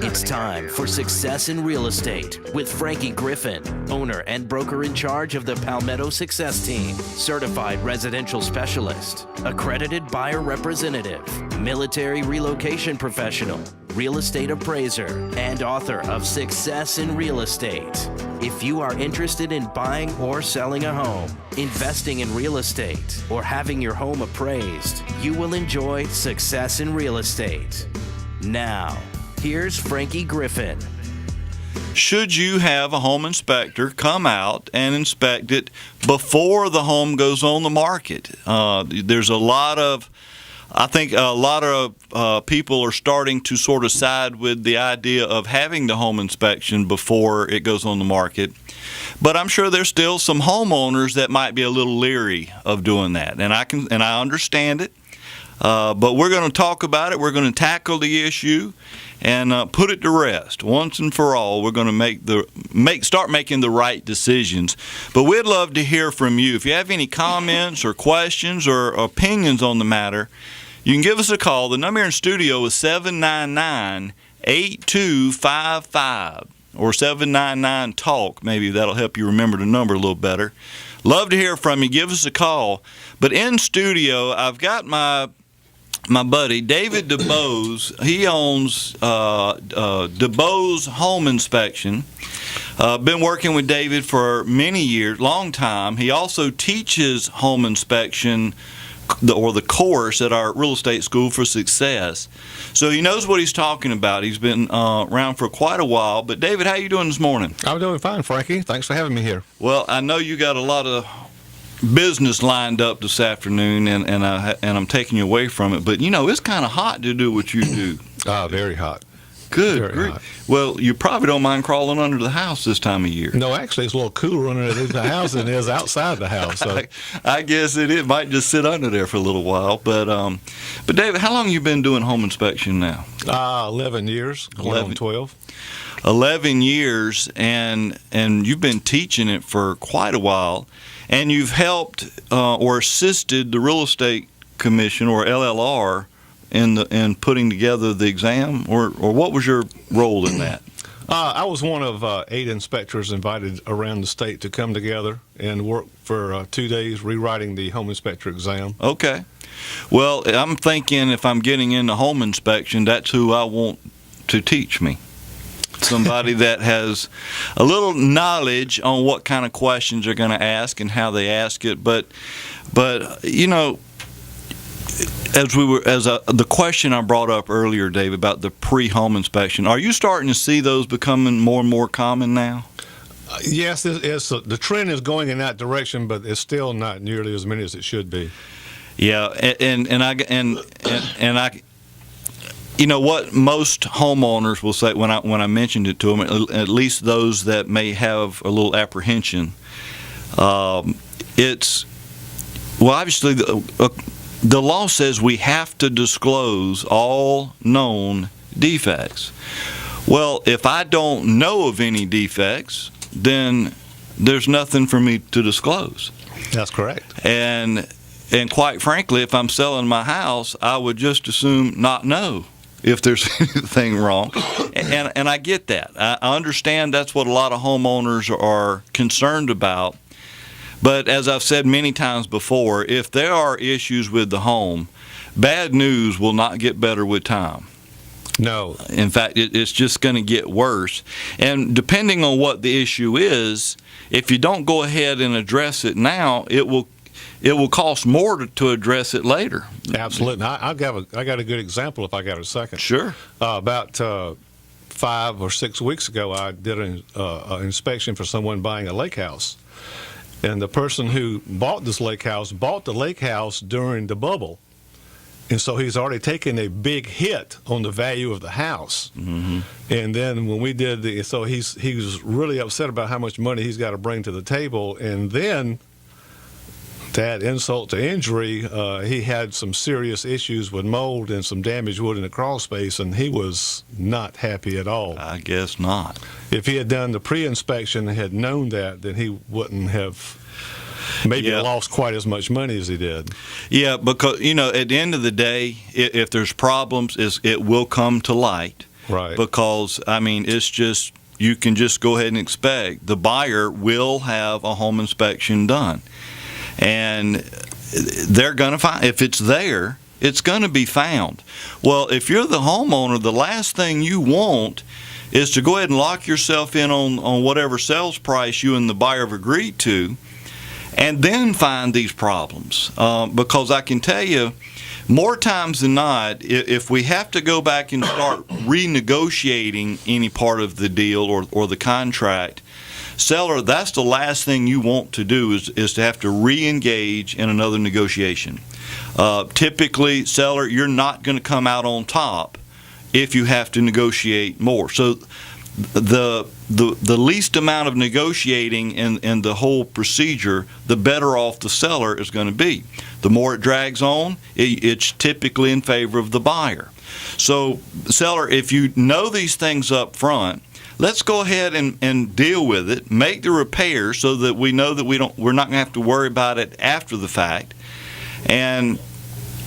It's time for Success in Real Estate with Frankie Griffin, owner and broker in charge of the Palmetto Success Team, certified residential specialist, accredited buyer representative, military relocation professional, real estate appraiser, and author of Success in Real Estate. If you are interested in buying or selling a home, investing in real estate, or having your home appraised, you will enjoy Success in Real Estate. Now, here's Frankie Griffin. Should you have a home inspector come out and inspect it before the home goes on the market? There's I think a lot of people are starting to sort of side with the idea of having the home inspection before it goes on the market. But I'm sure there's still some homeowners that might be a little leery of doing that, and I understand it. But we're going to talk about it. We're going to tackle the issue and put it to rest once and for all. We're going to start making the right decisions. But we'd love to hear from you. If you have any comments or questions or opinions on the matter, you can give us a call. The number here in studio is 799-8255 or 799-TALK. Maybe that'll help you remember the number a little better. Love to hear from you. Give us a call. But in studio, I've got my buddy, David DeBose. He owns DeBose Home Inspection. Been working with David for many years, long time. He also teaches home inspection, or the course, at our Real Estate School for Success. So he knows what he's talking about. He's been around for quite a while. But David, how you doing this morning? I'm doing fine, Frankie. Thanks for having me here. Well, I know you got a lot of business lined up this afternoon, and I'm taking you away from it. But, it's kind of hot to do what you do. Very hot. Good. Very Great. hot. Well, you probably don't mind crawling under the house this time of year. No, actually, it's a little cooler under the house than it is outside the house. So. I guess it might just sit under there for a little while. But David, how long have you been doing home inspection now? 11 years. 12. 11 years, and you've been teaching it for quite a while. And you've helped or assisted the Real Estate Commission, or LLR, in putting together the exam, or what was your role in that? I was one of 8 inspectors invited around the state to come together and work for 2 days rewriting the home inspector exam. Okay. Well, I'm thinking if I'm getting into home inspection, that's who I want to teach me. Somebody that has a little knowledge on what kind of questions they're going to ask and how they ask it. But the question I brought up earlier, Dave, about the pre-home inspection, are you starting to see those becoming more and more common now? Yes, the trend is going in that direction, but it's still not nearly as many as it should be. Yeah, and I what most homeowners will say when I mentioned it to them, at least those that may have a little apprehension, obviously the law says we have to disclose all known defects. Well, if I don't know of any defects, then there's nothing for me to disclose. That's correct. And quite frankly, if I'm selling my house, I would just assume not know if there's anything wrong. And I get that. I understand that's what a lot of homeowners are concerned about. But as I've said many times before, if there are issues with the home, bad news will not get better with time. No. In fact, it's just going to get worse. And depending on what the issue is, if you don't go ahead and address it now, it will cost more to address it later. Absolutely. I got a good example if I got a second. Sure. About 5 or 6 weeks ago, I did an inspection for someone buying a lake house. And the person who bought this lake house bought the lake house during the bubble. And so he's already taken a big hit on the value of the house. Mm-hmm. And then when we did he was really upset about how much money he's got to bring to the table. And then, to add insult to injury, he had some serious issues with mold and some damaged wood in the crawl space, and he was not happy at all. I guess not. If he had done the pre-inspection and had known that, then he wouldn't have maybe lost quite as much money as he did. Yeah, because, at the end of the day, if there's problems, it will come to light. Right. Because, I mean, it's just, you can just go ahead and expect the buyer will have a home inspection done. And they're going to find, if it's there, it's going to be found. Well, if you're the homeowner, the last thing you want is to go ahead and lock yourself in on whatever sales price you and the buyer have agreed to, and then find these problems. Because I can tell you, more times than not, if we have to go back and start renegotiating any part of the deal or the contract, seller, that's the last thing you want to do is to have to re-engage in another negotiation. Typically, seller, you're not going to come out on top if you have to negotiate more. So the least amount of negotiating in the whole procedure, the better off the seller is going to be. The more it drags on, it's typically in favor of the buyer. So, seller, if you know these things up front, let's go ahead and deal with it, make the repairs so that we know that we're not going to have to worry about it after the fact. And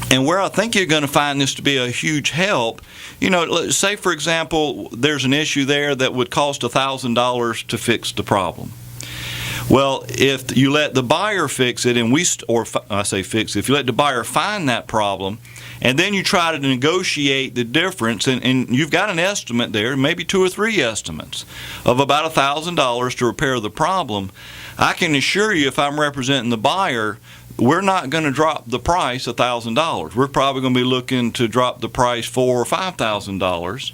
where I think you're going to find this to be a huge help, let's say, for example, there's an issue there that would cost $1,000 to fix the problem. Well, if you let the buyer fix it, if you let the buyer find that problem, and then you try to negotiate the difference, and you've got an estimate there, maybe 2 or 3 estimates, of about $1,000 to repair the problem, I can assure you, if I'm representing the buyer, we're not going to drop the price $1,000. We're probably going to be looking to drop the price $4,000 or $5,000,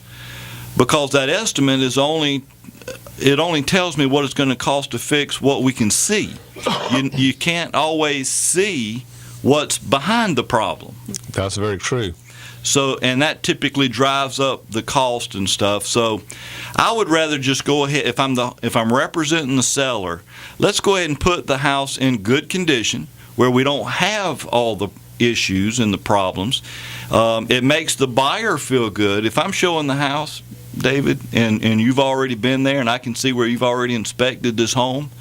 because that estimate only tells me what it's going to cost to fix what we can see. You can't always see what's behind the problem. That's very true. So, and that typically drives up the cost and stuff. So, I would rather just go ahead, if I'm representing the seller, let's go ahead and put the house in good condition where we don't have all the issues and the problems. It makes the buyer feel good. If I'm showing the house, David, and you've already been there, and I can see where you've already inspected this home,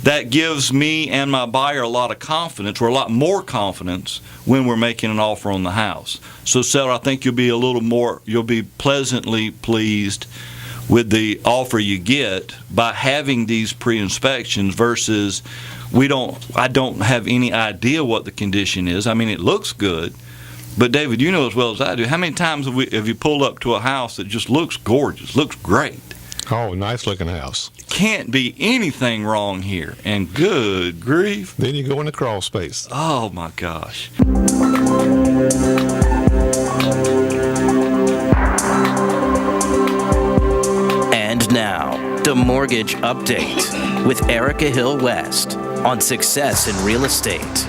that gives me and my buyer a lot of confidence, or a lot more confidence, when we're making an offer on the house. So, seller, I think you'll be pleasantly pleased with the offer you get by having these pre-inspections versus I don't have any idea what the condition is. I mean, it looks good. But, David, you know as well as I do, how many times have you pulled up to a house that just looks gorgeous, looks great? Oh, nice-looking house. Can't be anything wrong here. And good grief. Then you go in the crawl space. Oh, my gosh. And now, the Mortgage Update with Erica Hill West on Success in Real Estate.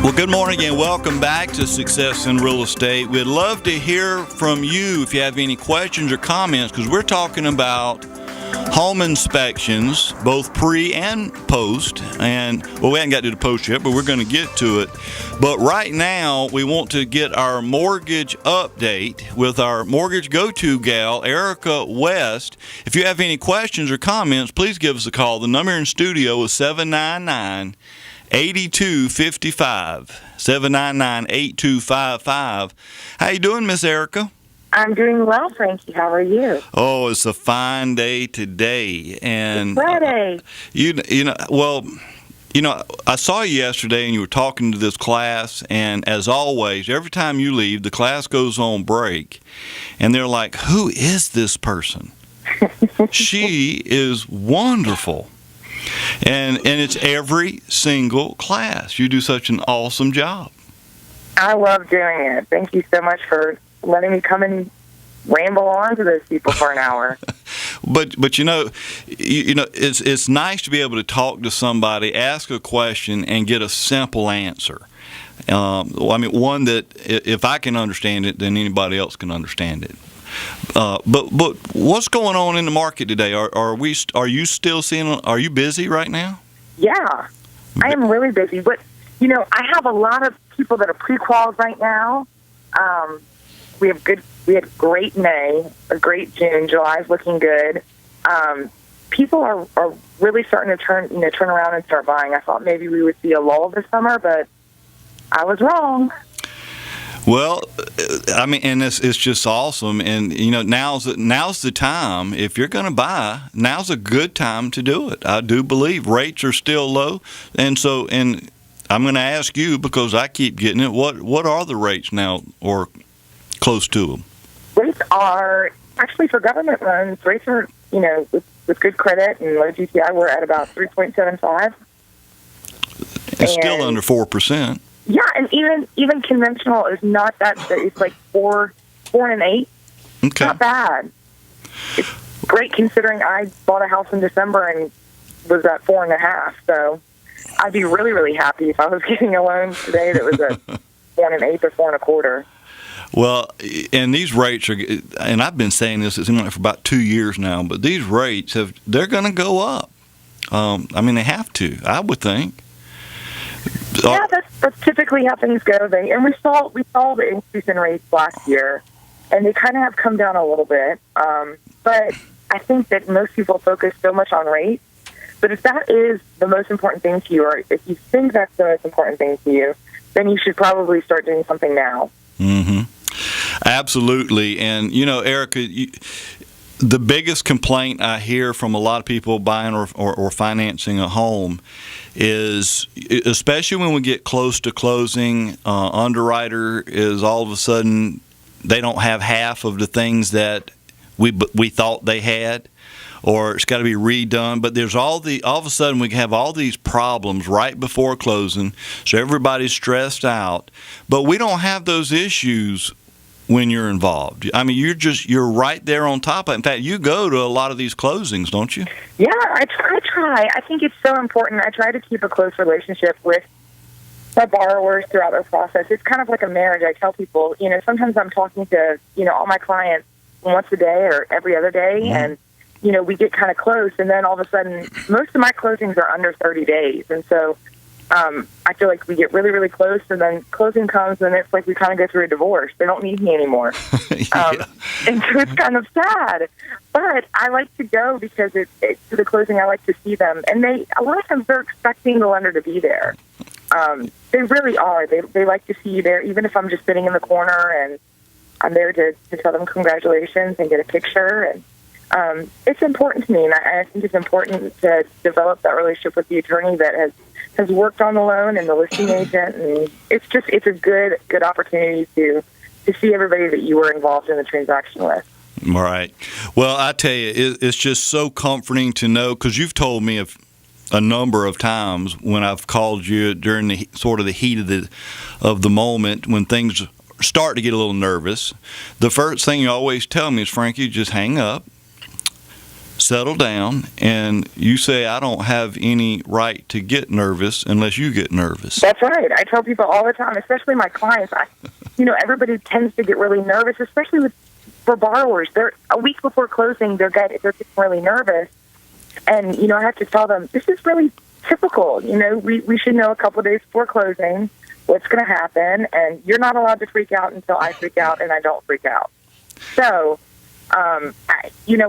Well, good morning and welcome back to Success in Real Estate. We'd love to hear from you if you have any questions or comments, because we're talking about home inspections, both pre and post. And, well, we haven't got to the post yet, but we're going to get to it. But right now, we want to get our mortgage update with our mortgage go-to gal, Erica West. If you have any questions or comments, please give us a call. The number in studio is 799-8255, 799-8255. How you doing, Miss Erica? I'm doing well, Frankie. How are you? Oh, it's a fine day today, and it's Friday. I saw you yesterday, and you were talking to this class. And as always, every time you leave, the class goes on break, and they're like, "Who is this person?" She is wonderful. And it's every single class. You do such an awesome job. I love doing it. Thank you so much for letting me come and ramble on to those people for an hour. But it's nice to be able to talk to somebody, ask a question, and get a simple answer. One that if I can understand it, then anybody else can understand it. But what's going on in the market today? Are you still seeing? Are you busy right now? Yeah, I am really busy. But I have a lot of people that are pre-quals right now. We had great May, a great June. July's looking good. People are really starting to turn around and start buying. I thought maybe we would see a lull this summer, but I was wrong. Well, I mean, and it's just awesome. And now's the time. If you're going to buy, now's a good time to do it. I do believe rates are still low, and I'm going to ask you because I keep getting it. What are the rates now, or close to them? Rates are actually for government loans. Rates are with good credit and low GTI, we're at about 3.75. It's still under 4%. Yeah, and even conventional is not that. It's like 4 and 8. Okay, not bad. It's great considering I bought a house in December and was at 4.5. So I'd be really, really happy if I was getting a loan today that was at 4 and 8 or 4 1/4. Well, and these rates are, and I've been saying this, it seems like for about 2 years now, but these rates they're going to go up. I mean, they have to, I would think. Yeah, that's typically how things go. And we saw the increase in rates last year, and they kind of have come down a little bit. But I think that most people focus so much on rates. But if that is the most important thing to you, or if you think that's the most important thing to you, then you should probably start doing something now. Mm-hmm. Absolutely. And, Erica, the biggest complaint I hear from a lot of people buying or financing a home is, especially when we get close to closing, underwriter is all of a sudden they don't have half of the things that we thought they had, or it's got to be redone. But there's all of a sudden we have all these problems right before closing, so everybody's stressed out. But we don't have those issues when you're involved. I mean, you're right there on top of it. In fact, you go to a lot of these closings, don't you? Yeah, I try. I think it's so important. I try to keep a close relationship with my borrowers throughout their process. It's kind of like a marriage. I tell people, sometimes I'm talking to, all my clients once a day or every other day, and, we get kind of close, and then all of a sudden, most of my closings are under 30 days, and so I feel like we get really, really close, and then closing comes, and it's like we kind of go through a divorce. They don't need me anymore. Yeah. And so it's kind of sad. But I like to go because it's to the closing, I like to see them. And a lot of times they're expecting the lender to be there. They really are. They like to see you there, even if I'm just sitting in the corner, and I'm there to tell them congratulations and get a picture. And it's important to me, and I think it's important to develop that relationship with the attorney that has worked on the loan and the listing agent, and it's a good opportunity to see everybody that you were involved in the transaction with. Right. Well, I tell you, it's just so comforting to know, because you've told me a number of times when I've called you during the sort of the heat of the moment when things start to get a little nervous. The first thing you always tell me is, Frankie, just hang up, settle down, and you say, I don't have any right to get nervous unless you get nervous. That's right. I tell people all the time, especially my clients, everybody tends to get really nervous, especially for borrowers. They're a week before closing, they're getting really nervous. And, I have to tell them, this is really typical. We should know a couple of days before closing what's going to happen, and you're not allowed to freak out until I freak out and I don't freak out. So,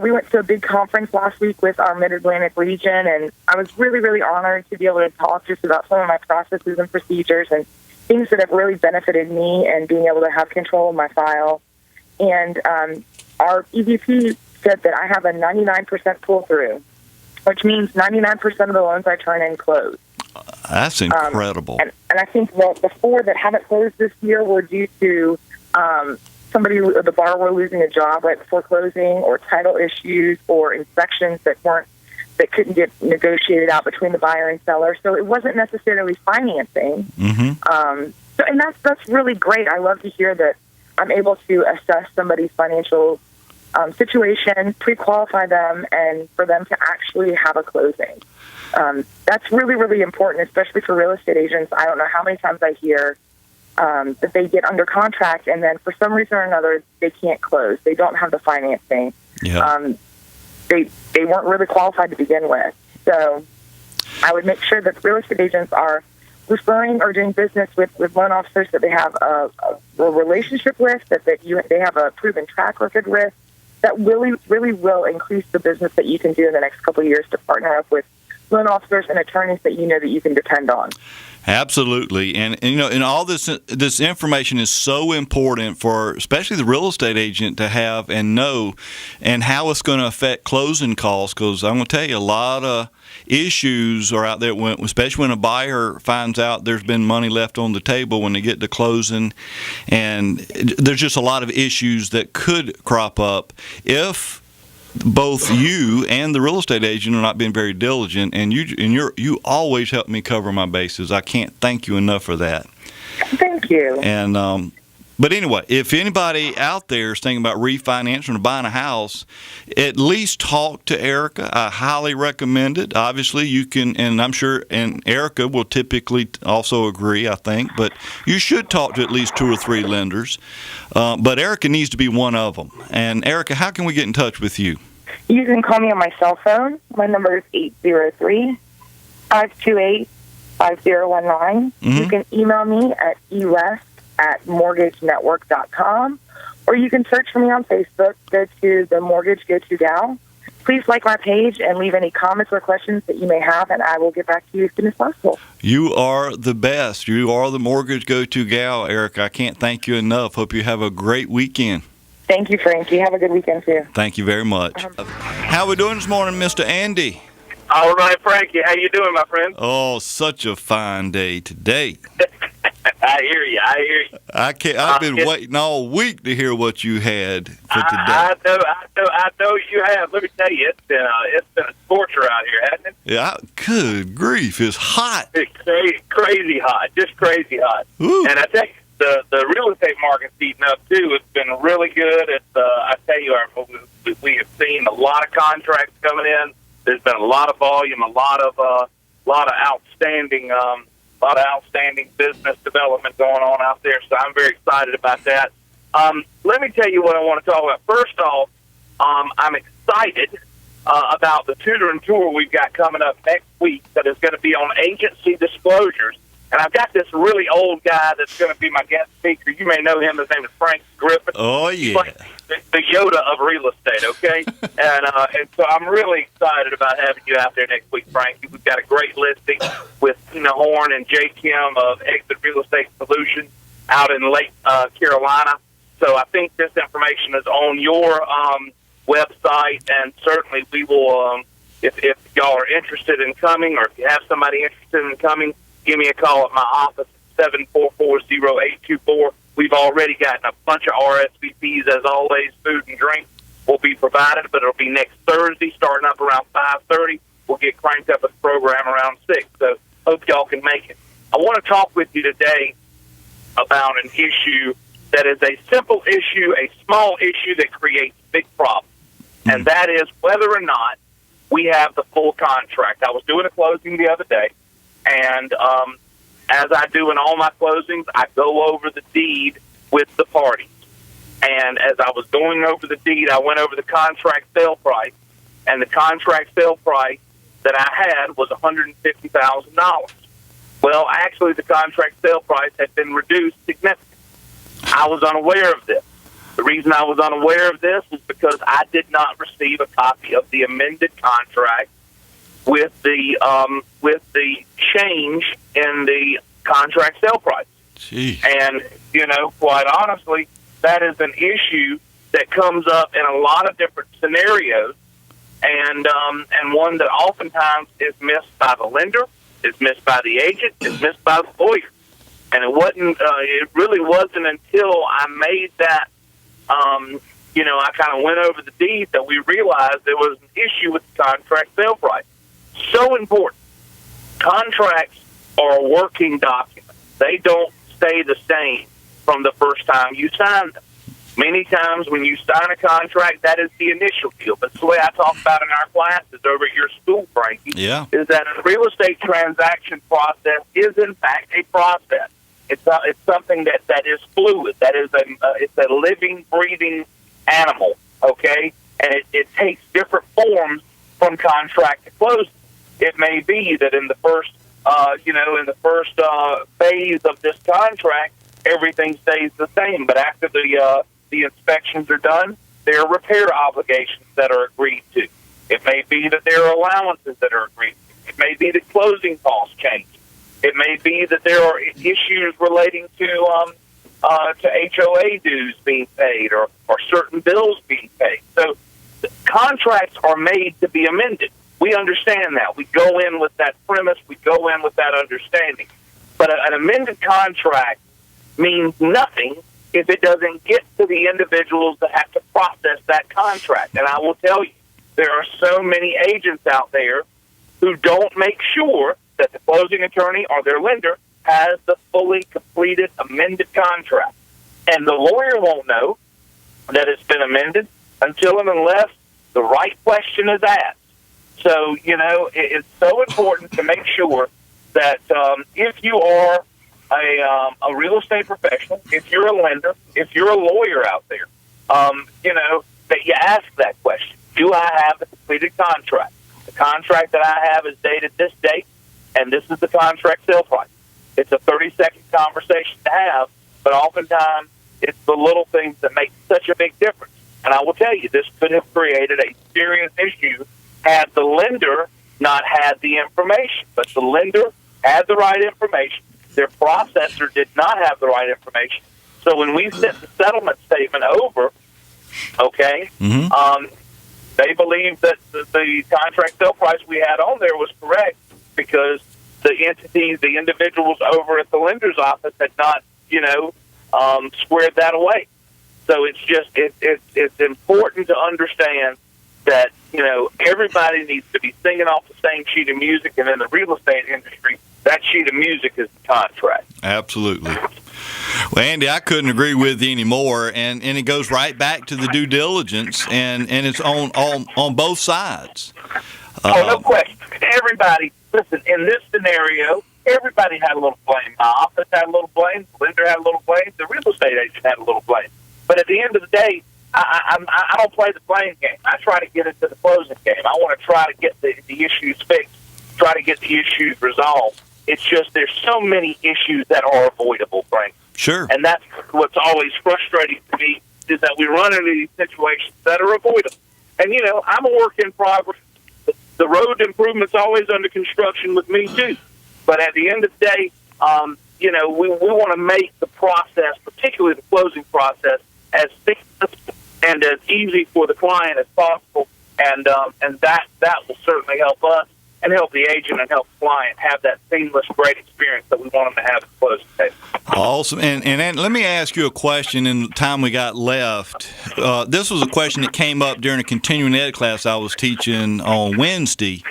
we went to a big conference last week with our Mid-Atlantic region, and I was really, really honored to be able to talk just about some of my processes and procedures and things that have really benefited me and being able to have control of my file. And our EVP said that I have a 99% pull-through, which means 99% of the loans I turn in close. That's incredible. And I think that the 4 that haven't closed this year were due to the borrower losing a job right before closing, or title issues, or inspections that couldn't get negotiated out between the buyer and seller. So it wasn't necessarily financing. Mm-hmm. And that's really great. I love to hear that I'm able to assess somebody's financial situation, pre-qualify them, and for them to actually have a closing. That's really, really important, especially for real estate agents. I don't know how many times I hear that they get under contract, and then for some reason or another, they can't close. They don't have the financing. Yeah. They weren't really qualified to begin with. So I would make sure that real estate agents are referring or doing business with loan officers that they have a relationship with, that they have a proven track record with, that really, really will increase the business that you can do in the next couple of years to partner up with loan officers and attorneys that you know that you can depend on. Absolutely, and all this information is so important for especially the real estate agent to have and know, and how it's going to affect closing costs. Because I'm going to tell you, a lot of issues are out there, especially when a buyer finds out there's been money left on the table when they get to closing, and there's just a lot of issues that could crop up if both you and the real estate agent are not being very diligent, and you always help me cover my bases. I can't thank you enough for that. Thank you. And but anyway, if anybody out there is thinking about refinancing or buying a house, at least talk to Erica. I highly recommend it. Obviously, you can, and I'm sure, and Erica will typically also agree, I think, but you should talk to at least 2 or 3 lenders. But Erica needs to be one of them. And Erica, how can we get in touch with you? You can call me on my cell phone. My number is 803-528-5019. You can email me at ewest@mortgagenetwork.com, or you can search for me on Facebook. Go to the Mortgage Go-To Gal. Please like my page and leave any comments or questions that you may have, and I will get back to you as soon as possible. You are the best. You are the Mortgage Go-To Gal, Erica. I can't thank you enough. Hope you have a great weekend. Thank you, Frankie. Have a good weekend, too. Thank you very much. How are we doing this morning, Mr. Andy? All right, Frankie. How you doing, my friend? Oh, such a fine day today. I hear you. I've been waiting all week to hear what you had for today. I know you have. Let me tell you, it's been a scorcher out here, hasn't it? Yeah, good grief, it's hot. It's crazy hot, just crazy hot. Ooh. And I tell you, the real estate market's heating up too. It's been really good. It's I tell you, we have seen a lot of contracts coming in. There's been a lot of volume, a lot of outstanding business development going on out there. So I'm very excited about that. Let me tell you what I want to talk about. First off, I'm excited about the tutoring tour we've got coming up next week that is going to be on agency disclosures. And I've got this really old guy that's going to be my guest speaker. You may know him. His name is Frankie Griffin. Oh, yeah. He's like the Yoda of real estate, okay? and so I'm really excited about having you out there next week, Frankie. We've got a great listing with Tina Horn and Jay Kim of Exit Real Estate Solutions out in Lake Carolina. So I think this information is on your website, and certainly we will, if y'all are interested in coming, or if you have somebody interested in coming, give me a call at my office, 744-0824. We've already gotten a bunch of RSVPs. As always, food and drink will be provided, but it'll be next Thursday, starting up around 5:30. We'll get cranked up at the program around 6. So hope y'all can make it. I want to talk with you today about an issue that is a simple issue, a small issue that creates big problems, and that is whether or not we have the full contract. I was doing a closing the other day, and as I do in all my closings, I go over the deed with the parties. And as I was going over the deed, I went over the contract sale price, and the contract sale price that I had was $150,000. Well, actually, the contract sale price had been reduced significantly. I was unaware of this. The reason I was unaware of this is because I did not receive a copy of the amended contract with the change in the contract sale price. Jeez. And, quite honestly, that is an issue that comes up in a lot of different scenarios, and one that oftentimes is missed by the lender, is missed by the agent, is missed by the lawyer. And it really wasn't until I made that, I kind of went over the deed that we realized there was an issue with the contract sale price. So important. Contracts are a working document. They don't stay the same from the first time you sign them. Many times when you sign a contract, that is the initial deal. But the way I talk about in our classes over at your school, Frankie, is that a real estate transaction process is, in fact, a process. It's something that is fluid. That is it's a living, breathing animal, okay? And it takes different forms from contract to closing. It may be that in the first phase of this contract, everything stays the same. But after the inspections are done, there are repair obligations that are agreed to. It may be that there are allowances that are agreed to. It may be that closing costs change. It may be that there are issues relating to HOA dues being paid or certain bills being paid. So contracts are made to be amended. We understand that. We go in with that premise. We go in with that understanding. But an amended contract means nothing if it doesn't get to the individuals that have to process that contract. And I will tell you, there are so many agents out there who don't make sure that the closing attorney or their lender has the fully completed amended contract. And the lawyer won't know that it's been amended until and unless the right question is asked. So, it's so important to make sure that if you are a real estate professional, if you're a lender, if you're a lawyer out there, that you ask that question. Do I have a completed contract? The contract that I have is dated this date, and this is the contract sale price. It's a 30-second conversation to have, but oftentimes it's the little things that make such a big difference. And I will tell you, this could have created a serious issue had the lender not had the information. But the lender had the right information. Their processor did not have the right information. So when we sent the settlement statement over, they believed that the contract sale price we had on there was correct because the entities, the individuals over at the lender's office had not, squared that away. So it's important to understand that, everybody needs to be singing off the same sheet of music, and in the real estate industry, that sheet of music is the contract. Absolutely. Well, Andy, I couldn't agree with you anymore, and it goes right back to the due diligence, and it's on both sides. No question. Everybody, listen, in this scenario, everybody had a little blame. My office had a little blame, the lender had a little blame, the real estate agent had a little blame. But at the end of the day, I don't play the blame game. I try to get into the closing game. I want to try to get the issues fixed, try to get the issues resolved. It's just there's so many issues that are avoidable, Frank. Sure. And that's what's always frustrating to me is that we run into these situations that are avoidable. And, I'm a work in progress. The road improvement's always under construction with me, too. But at the end of the day, we want to make the process, particularly the closing process, as seamless and as easy for the client as possible. And that will certainly help us and help the agent and help the client have that seamless, great experience that we want them to have at the closing table. Awesome. And let me ask you a question in the time we got left. This was a question that came up during a continuing ed class I was teaching on Wednesday.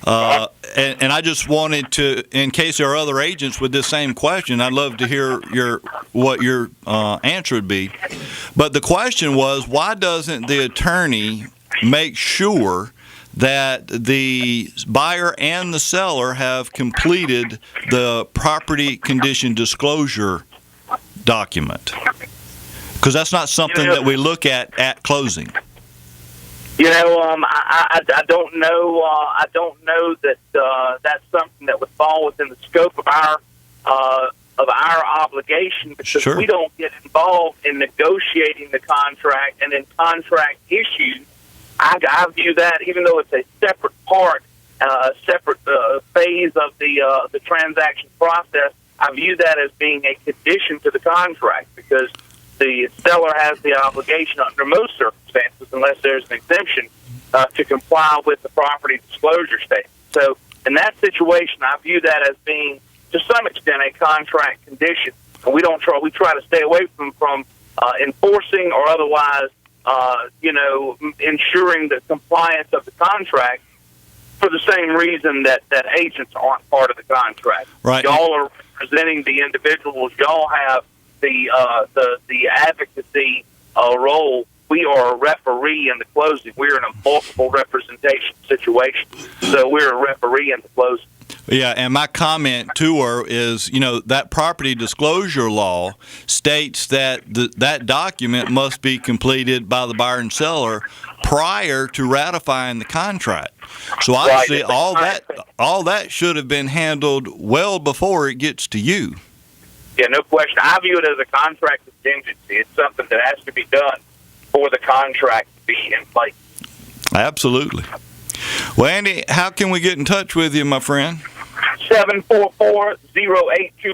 And I just wanted to, in case there are other agents with this same question, I'd love to hear what your answer would be. But the question was, why doesn't the attorney make sure that the buyer and the seller have completed the property condition disclosure document? Because that's not something that we look at closing. I don't know. I don't know that that's something that would fall within the scope of our obligation because Sure. we don't get involved in negotiating the contract and in contract issues. I view that, even though it's a separate part, a separate phase of the transaction process, I view that as being a condition to the contract because the seller has the obligation under most circumstances, unless there's an exemption, to comply with the property disclosure statement. So in that situation, I view that as being, to some extent, a contract condition. And we try to stay away from enforcing or otherwise ensuring the compliance of the contract for the same reason that agents aren't part of the contract. Right. Y'all are representing the individuals. Y'all have the advocacy role. We are a referee in the closing. We're in a multiple representation situation. So we're a referee in the closing. Yeah, and my comment to her is, that property disclosure law states that that document must be completed by the buyer and seller prior to ratifying the contract. So obviously, all that should have been handled well before it gets to you. Yeah, no question. I view it as a contract contingency. It's something that has to be done for the contract to be in place. Absolutely. Well, Andy, how can we get in touch with you, my friend? 744-0824.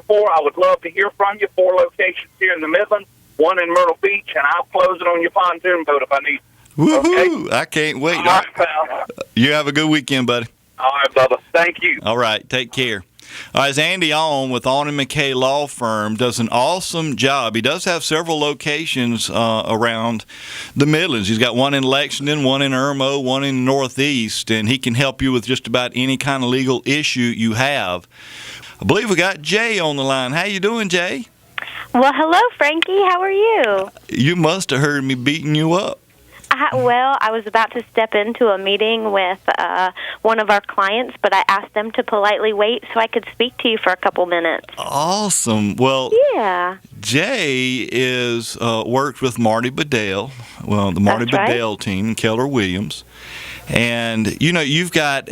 I would love to hear from you. 4 locations here in the Midlands, 1 in Myrtle Beach, and I'll close it on your pontoon boat if I need. Woohoo! Okay? I can't wait. All right, pal. You have a good weekend, buddy. All right, Bubba. Thank you. All right, take care. All right, it's Andy On with On & McKay Law Firm. Does an awesome job. He does have several locations around the Midlands. He's got one in Lexington, one in Irmo, one in the Northeast, and he can help you with just about any kind of legal issue you have. I believe we got Jay on the line. How you doing, Jay? Well, hello, Frankie. How are you? You must have heard me beating you up. Well, I was about to step into a meeting with one of our clients, but I asked them to politely wait so I could speak to you for a couple minutes. Awesome. Well, yeah. Jay is worked with Marty Bedell, the Marty That's right. Bedell team, and Keller Williams. And, you've got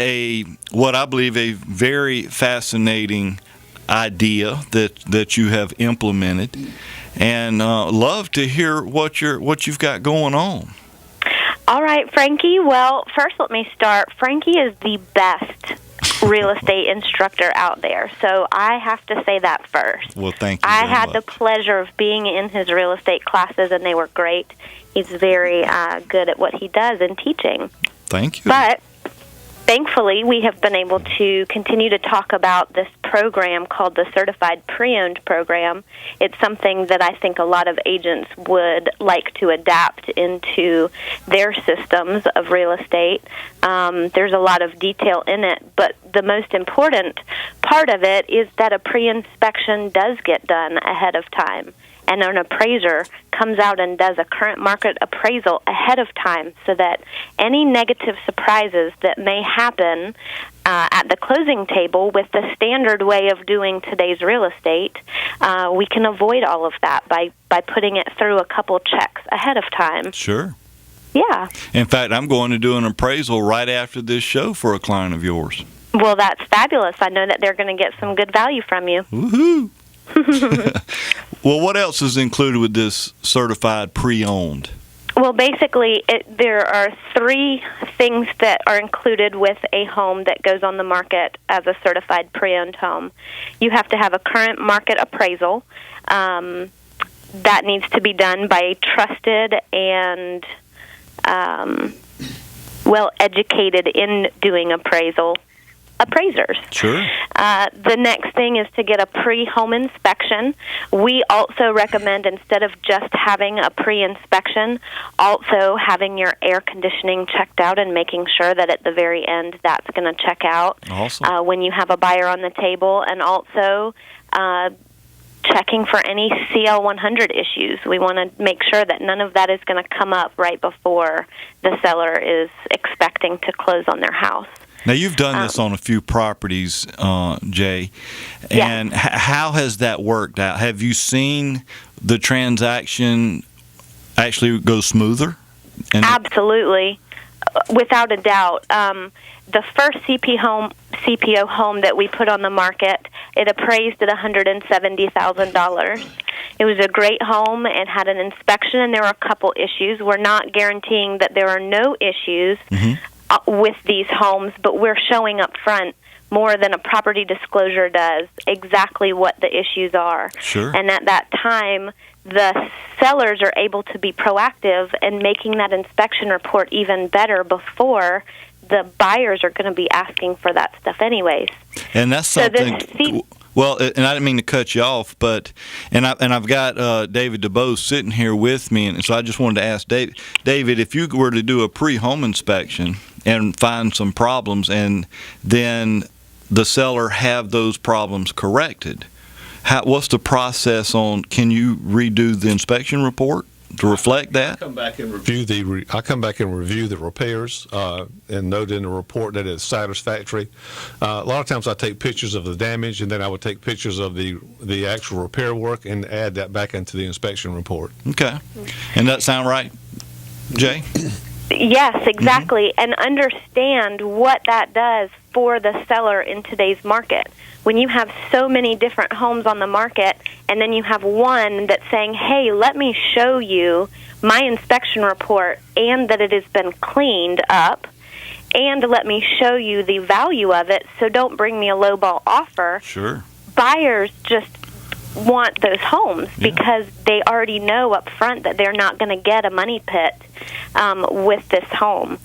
what I believe a very fascinating idea that you have implemented, and love to hear what you've got going on. All right, Frankie. Well, first let me start. Frankie is the best real estate instructor out there, so I have to say that first. Well, thank you I very had much. the pleasure of being in his real estate classes, and they were great. He's very good at what he does in teaching. Thank you. But thankfully, we have been able to continue to talk about this program called the Certified Pre-Owned Program. It's something that I think a lot of agents would like to adapt into their systems of real estate. There's a lot of detail in it, but the most important part of it is that a pre-inspection does get done ahead of time. And an appraiser comes out and does a current market appraisal ahead of time so that any negative surprises that may happen at the closing table with the standard way of doing today's real estate, we can avoid all of that by putting it through a couple checks ahead of time. Sure. Yeah. In fact, I'm going to do an appraisal right after this show for a client of yours. Well, that's fabulous. I know that they're going to get some good value from you. Woohoo! Well, what else is included with this certified pre-owned? Well, basically, there are 3 things that are included with a home that goes on the market as a certified pre-owned home. You have to have a current market appraisal. That needs to be done by a trusted and well-educated in doing appraisers. Sure. The next thing is to get a pre-home inspection. We also recommend, instead of just having a pre-inspection, also having your air conditioning checked out and making sure that at the very end that's going to check out. Awesome. When you have a buyer on the table, and also checking for any CL100 issues. We want to make sure that none of that is going to come up right before the seller is expecting to close on their house. Now, you've done this on a few properties, Jay, and how has that worked out? Have you seen the transaction actually go smoother? Absolutely, without a doubt. The first CPO home that we put on the market, it appraised at $170,000. It was a great home. It had an inspection, and there were a couple issues. We're not guaranteeing that there are no issues with these homes, but we're showing up front more than a property disclosure does exactly what the issues are. Sure. And at that time, the sellers are able to be proactive in making that inspection report even better before the buyers are going to be asking for that stuff anyways. And that's something... Well, and I didn't mean to cut you off, but I've got David DeBose sitting here with me, and so I just wanted to ask David, if you were to do a pre-home inspection and find some problems, and then the seller have those problems corrected, what's the process on? Can you redo the inspection report to reflect that? I come back and review the repairs and note in the report that it's satisfactory. A lot of times I take pictures of the damage, and then I would take pictures of the actual repair work and add that back into the inspection report. Okay. And that sound right, Jay? Yes, exactly. And understand what that does for the seller in today's market. When you have so many different homes on the market, and then you have one that's saying, hey, let me show you my inspection report and that it has been cleaned up, and let me show you the value of it, so don't bring me a lowball offer. Sure. Buyers just want those homes because they already know up front that they're not going to get a money pit with this home.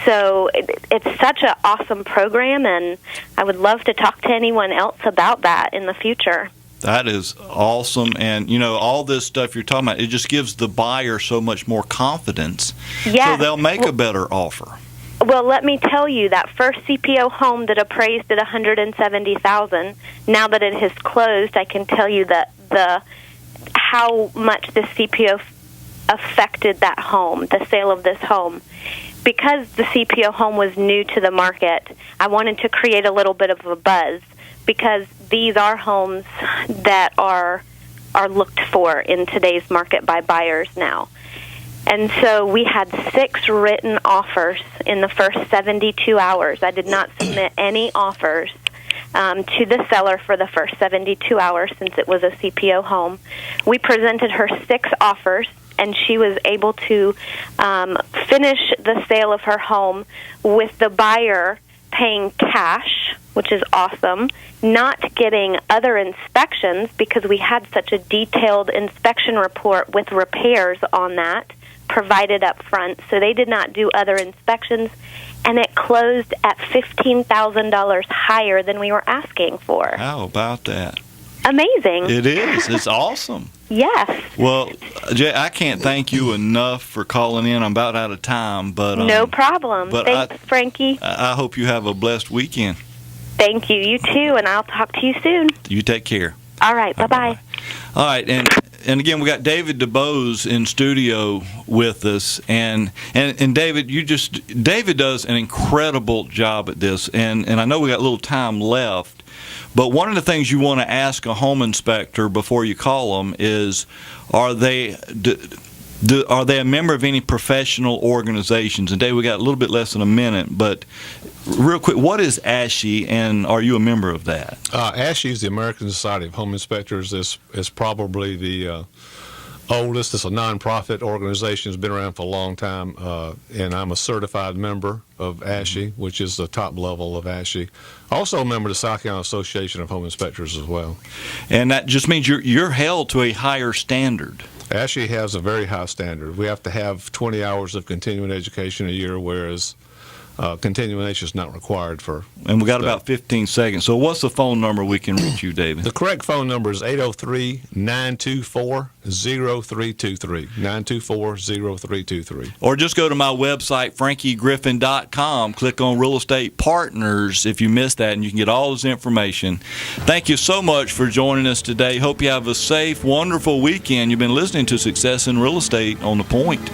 So it's such an awesome program, and I would love to talk to anyone else about that in the future. That is awesome. And, all this stuff you're talking about, it just gives the buyer so much more confidence. Yes. So they'll make a better offer. Well, let me tell you, that first CPO home that appraised at $170,000, now that it has closed, I can tell you that how much the CPO affected that home, the sale of this home. Because the CPO home was new to the market, I wanted to create a little bit of a buzz, because these are homes that are looked for in today's market by buyers now. And so we had 6 written offers in the first 72 hours. I did not submit any offers to the seller for the first 72 hours since it was a CPO home. We presented her 6 offers, and she was able to finish the sale of her home with the buyer paying cash, which is awesome, not getting other inspections because we had such a detailed inspection report with repairs on that provided up front, so they did not do other inspections, and it closed at $15,000 higher than we were asking for. How about that? Amazing. It is. It's awesome. Yes. Well, Jay, I can't thank you enough for calling in. I'm about out of time, but no problem. But Thanks, Frankie. I hope you have a blessed weekend. Thank you. You too, and I'll talk to you soon. You take care. All right. Bye-bye. All right, and again, we got David DeBose in studio with us, and David, David does an incredible job at this, and I know we got a little time left, but one of the things you want to ask a home inspector before you call them is, are they a member of any professional organizations? And Dave, we got a little bit less than a minute, but real quick, what is ASHI, and are you a member of that? ASHI is the American Society of Home Inspectors. It's probably the oldest. It's a nonprofit organization. It's been around for a long time, and I'm a certified member of ASHI, which is the top level of ASHI. Also a member of the South Carolina Association of Home Inspectors as well. And that just means you're held to a higher standard. ASHI has a very high standard. We have to have 20 hours of continuing education a year, whereas continuing education is not required for. And we got about 15 seconds. So what's the phone number we can reach you, David? The correct phone number is 803-924-0323. 924-0323. Or just go to my website, frankiegriffin.com. Click on Real Estate Partners if you missed that, and you can get all this information. Thank you so much for joining us today. Hope you have a safe, wonderful weekend. You've been listening to Success in Real Estate on The Point.